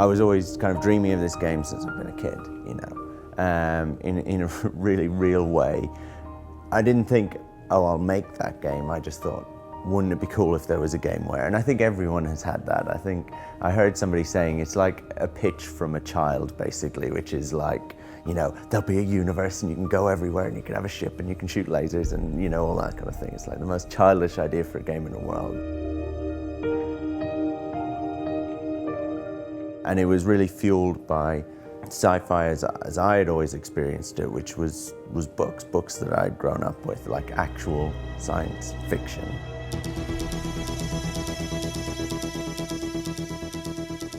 I was always kind of dreaming of this game since I've been a kid, you know, in a really real way. I didn't think, oh, I'll make that game. I just thought, wouldn't it be cool if there was a game where, and I think everyone has had that. I think I heard somebody saying it's like a pitch from a child, basically, which is like, you know, there'll be a universe and you can go everywhere and you can have a ship and you can shoot lasers and, you know, all that kind of thing. It's like the most childish idea for a game in the world. And it was really fueled by sci-fi as I had always experienced it, which was books that I'd grown up with, like actual science fiction.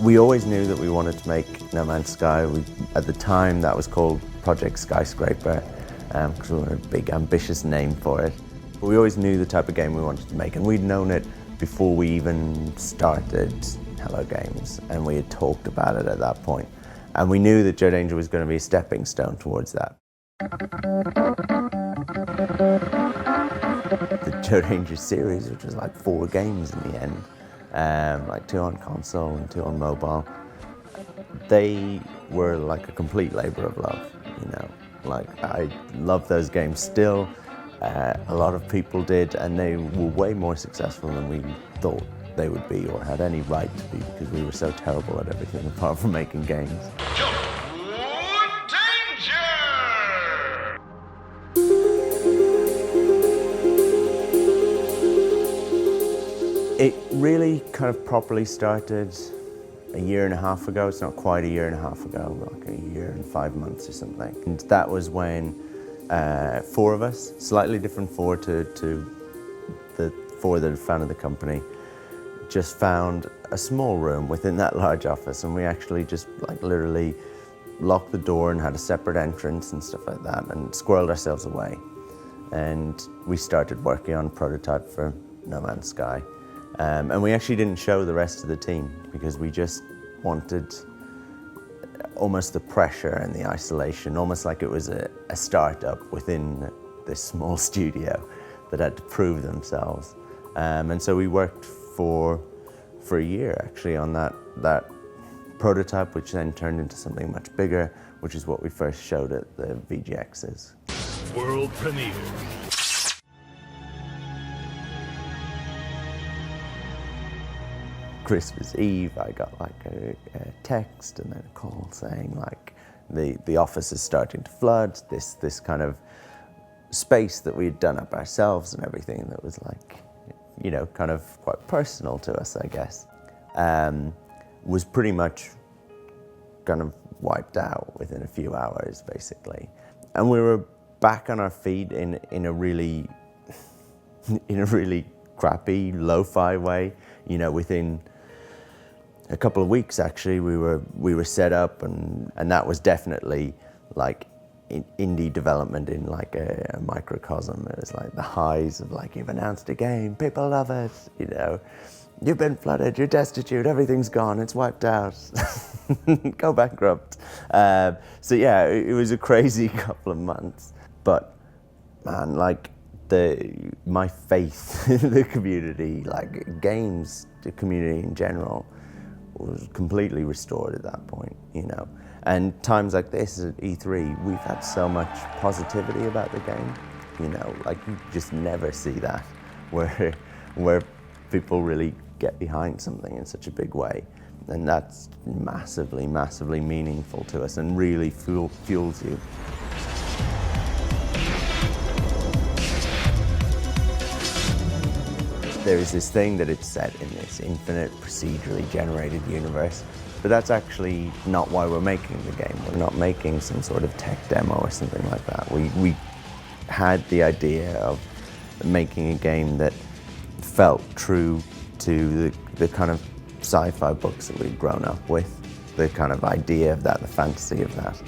We always knew that we wanted to make No Man's Sky. At the time, that was called Project Skyscraper, because we wanted a big, ambitious name for it. But we always knew the type of game we wanted to make, and we'd known it before we even started Hello Games, and we had talked about it at that point. And we knew that Joe Danger was going to be a stepping stone towards that. The Joe Danger series, which was like 4 games in the end, like 2 on console and 2 on mobile, they were like a complete labor of love, you know. Like, I love those games still. A lot of people did, and they were way more successful than we thought they would be or had any right to be, because we were so terrible at everything apart from making games. It really kind of properly started a year and a half ago. It's not quite a year and a half ago, like a year and 5 months or something. And that was when 4 of us, slightly different 4 to the 4 that had founded the company, just found a small room within that large office, and we actually just like literally locked the door and had a separate entrance and stuff like that, and squirreled ourselves away. And we started working on a prototype for No Man's Sky. And we actually didn't show the rest of the team because we just wanted almost the pressure and the isolation, almost like it was a startup within this small studio that had to prove themselves. And so we worked for a year actually on that prototype, which then turned into something much bigger, which is what we first showed at the VGXs. World premiere. Christmas Eve, I got like a text and then a call saying like the office is starting to flood. This kind of space that we had done up ourselves and everything that was like, you know, kind of quite personal to us, I guess, was pretty much kind of wiped out within a few hours, basically. And we were back on our feet in a really crappy, lo-fi way. You know, within a couple of weeks, actually, we were set up, and that was definitely like indie development in like a microcosm. It was like the highs of like, you've announced a game, people love it, you know, you've been flooded, you're destitute, everything's gone, it's wiped out, go bankrupt. So yeah, it was a crazy couple of months, but man, like my faith in the community, like games, the community in general, was completely restored at that point, you know. And times like this at E3, we've had so much positivity about the game, you know, like you just never see that, where people really get behind something in such a big way. And that's massively, massively meaningful to us and really fuels you. There is this thing that it's set in this infinite, procedurally generated universe, but that's actually not why we're making the game. We're not making some sort of tech demo or something like that. We had the idea of making a game that felt true to the kind of sci-fi books that we'd grown up with, the kind of idea of that, the fantasy of that.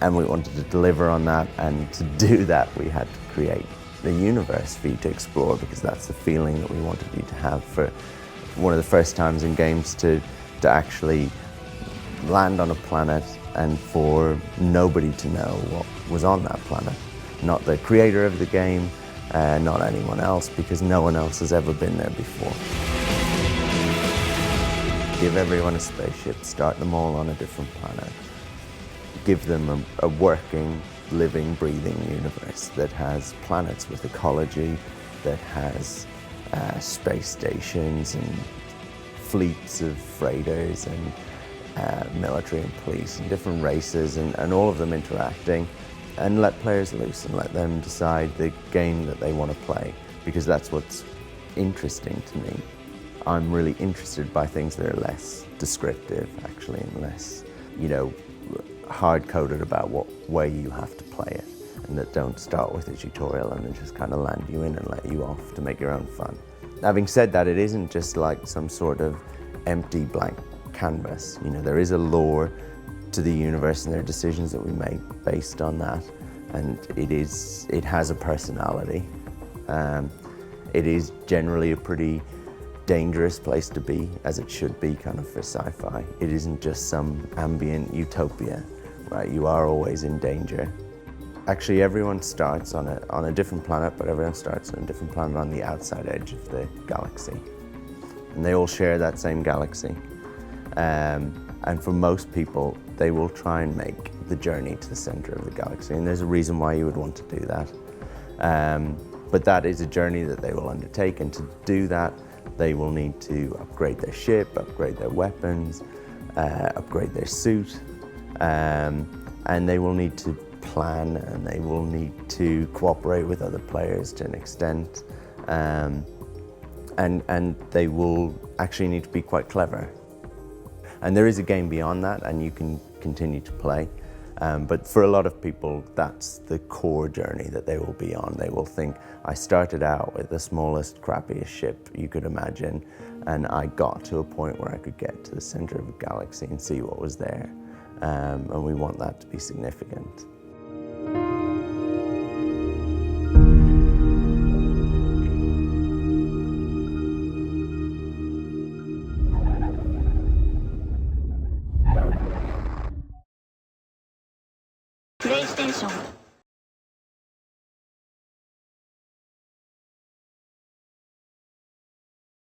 And we wanted to deliver on that, and to do that we had to create the universe for you to explore, because that's the feeling that we wanted you to have for one of the first times in games to actually land on a planet and for nobody to know what was on that planet. Not the creator of the game, not anyone else, because no one else has ever been there before. Give everyone a spaceship, start them all on a different planet. Give them a working, living, breathing universe that has planets with ecology, that has space stations and fleets of freighters and military and police and different races and all of them interacting, and let players loose and let them decide the game that they want to play, because that's what's interesting to me. I'm really interested by things that are less descriptive, actually, and less, hard-coded about what way you have to play it, and that don't start with a tutorial and then just kind of land you in and let you off to make your own fun. Having said that, it isn't just like some sort of empty blank canvas. There is a lore to the universe and there are decisions that we make based on that, and it has a personality. It is generally a pretty dangerous place to be, as it should be kind of for sci-fi. It isn't just some ambient utopia, right? You are always in danger. Actually, everyone starts on a different planet, but everyone starts on a different planet on the outside edge of the galaxy. And they all share that same galaxy. And for most people, they will try and make the journey to the center of the galaxy. And there's a reason why you would want to do that. But that is a journey that they will undertake, and to do that, they will need to upgrade their ship, upgrade their weapons, upgrade their suit, and they will need to plan, and they will need to cooperate with other players to an extent, and they will actually need to be quite clever. And there is a game beyond that, and you can continue to play. But for a lot of people, that's the core journey that they will be on. They will think, I started out with the smallest, crappiest ship you could imagine, and I got to a point where I could get to the center of the galaxy and see what was there. And we want that to be significant. PlayStation